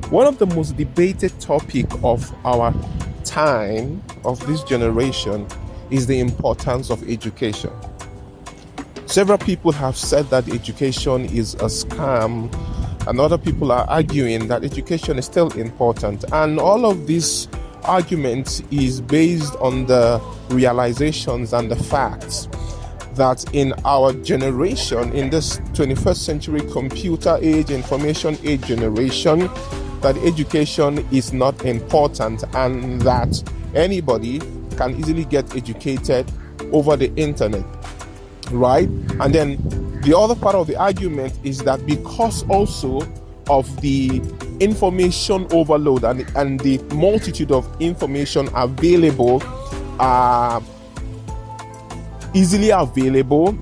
One of the most debated topic of our time, of this generation, is the importance of education. Several people have said that education is a scam, and other people are arguing that education is still important. And all of this argument is based on the realizations and the facts that in our generation, in this 21st century computer age, information age generation, that education is not important and that anybody can easily get educated over the internet, right? And then the other part of the argument is that because also of the information overload and the multitude of information available, easily available,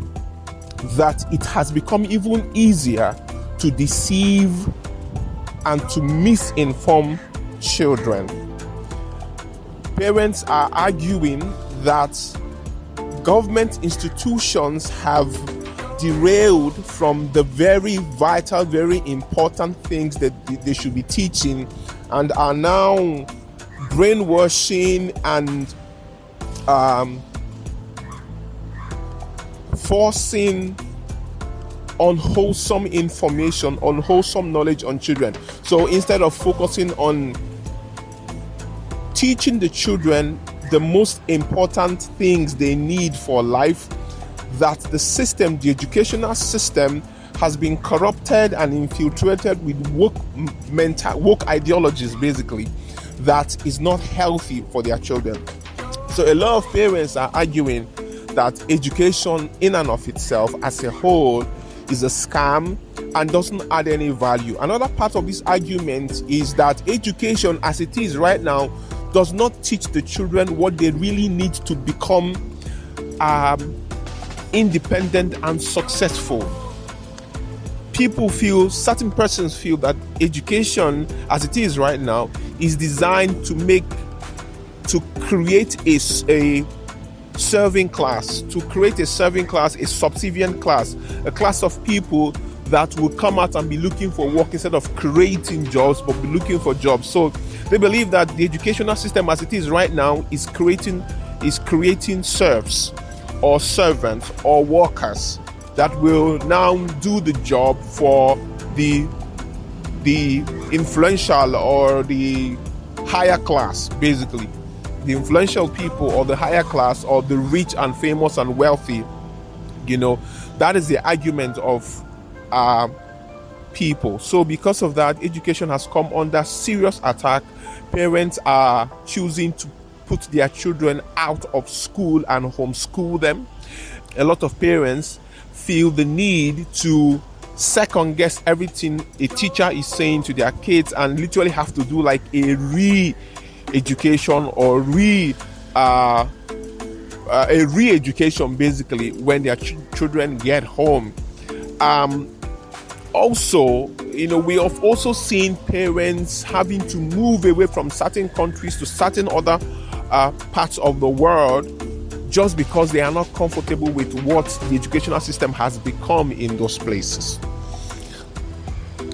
that it has become even easier to deceive and to misinform children. Parents are arguing that government institutions have derailed from the very vital, very important things that they should be teaching, and are now brainwashing and forcing unwholesome information, unwholesome knowledge on children. So instead of focusing on teaching the children the most important things they need for life, that the system, the educational system, has been corrupted and infiltrated with woke ideologies, basically, that is not healthy for their children. So a lot of parents are arguing that education in and of itself as a whole is a scam and doesn't add any value. Another part of this argument is that education as it is right now does not teach the children what they really need to become independent and successful. Certain persons feel that education as it is right now is designed to create a serving class, a subservient class, a class of people that will come out and be looking for work instead of creating jobs, but be looking for jobs. So they believe that the educational system as it is right now is creating serfs or servants or workers that will now do the job for the influential or the higher class, basically. The influential people or the higher class or the rich and famous and wealthy. That is the argument of people. So because of that, education has come under serious attack. Parents are choosing to put their children out of school and homeschool them. A lot of parents feel the need to second guess everything a teacher is saying to their kids and literally have to do like a re-education or a re-education basically when their children get home. Also, we have also seen parents having to move away from certain countries to certain other parts of the world just because they are not comfortable with what the educational system has become in those places.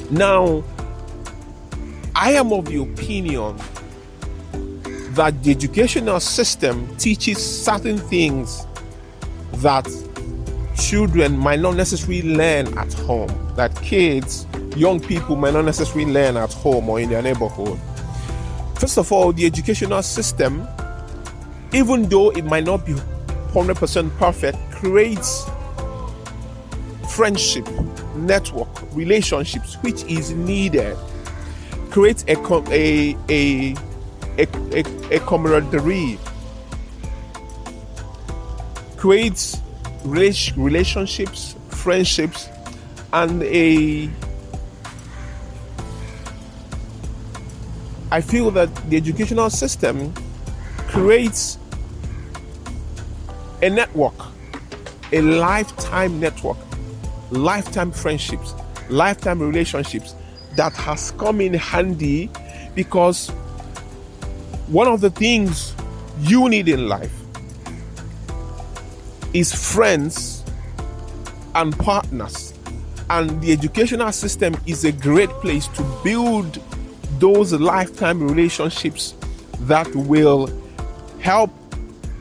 Now, I am of the opinion that the educational system teaches certain things that children might not necessarily learn at home, that young people might not necessarily learn at home or in their neighborhood. First of all, the educational system, even though it might not be 100% perfect, creates friendship, network, relationships, which is needed, creates a camaraderie, creates relationships, friendships, and I feel that the educational system creates a network, a lifetime network, lifetime friendships, lifetime relationships that has come in handy, because one of the things you need in life is friends and partners, and the educational system is a great place to build those lifetime relationships that will help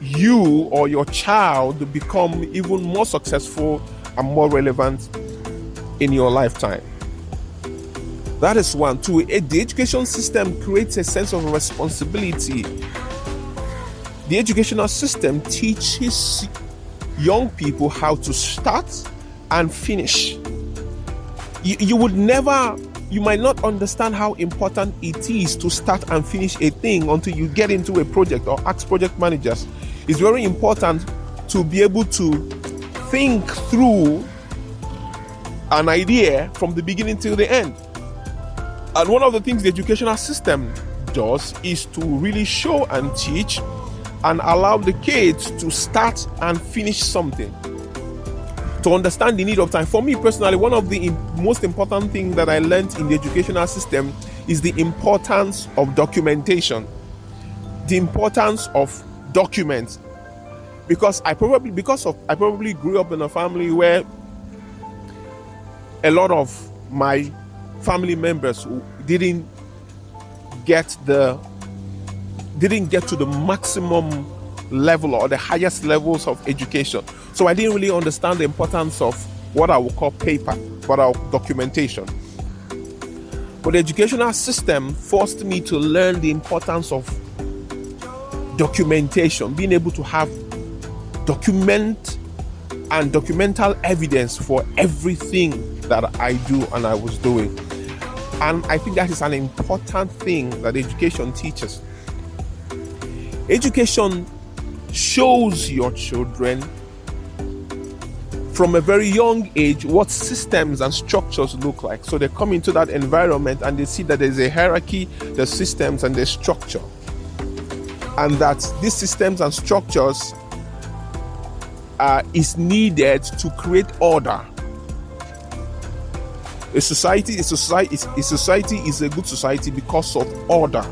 you or your child become even more successful and more relevant in your lifetime. That is one. Two, the education system creates a sense of responsibility. The educational system teaches young people how to start and finish. You might not understand how important it is to start and finish a thing until you get into a project or ask project managers. It's very important to be able to think through an idea from the beginning till the end. And one of the things the educational system does is to really show and teach and allow the kids to start and finish something, to understand the need of time. For me personally, one of the most important things that I learned in the educational system is the importance of documentation, the importance of documents. Because I probably grew up in a family where a lot of my family members didn't get to the maximum level or the highest levels of education. So I didn't really understand the importance of what I would call paper, what I would documentation. But the educational system forced me to learn the importance of documentation, being able to have document and documental evidence for everything that I do and I was doing. And I think that is an important thing that education teaches. Education shows your children from a very young age what systems and structures look like. So they come into that environment and they see that there's a hierarchy, there's systems and there's structure. And that these systems and structures is needed to create order. A society is a good society because of order.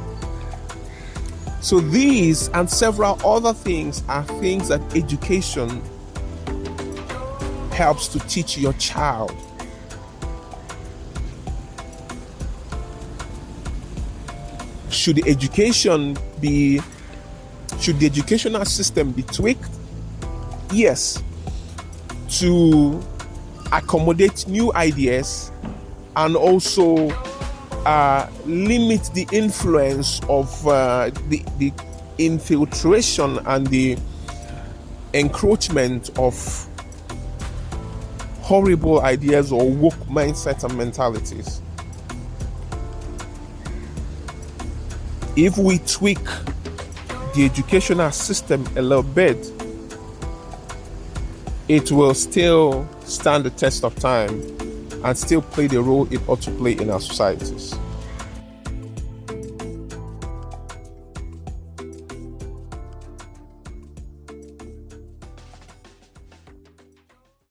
So these and several other things are things that education helps to teach your child. Should the educational system be tweaked? Yes, to accommodate new ideas and also limit the influence of the infiltration and the encroachment of horrible ideas or woke mindsets and mentalities. If we tweak the educational system a little bit, it will still stand the test of time and still play the role it ought to play in our societies.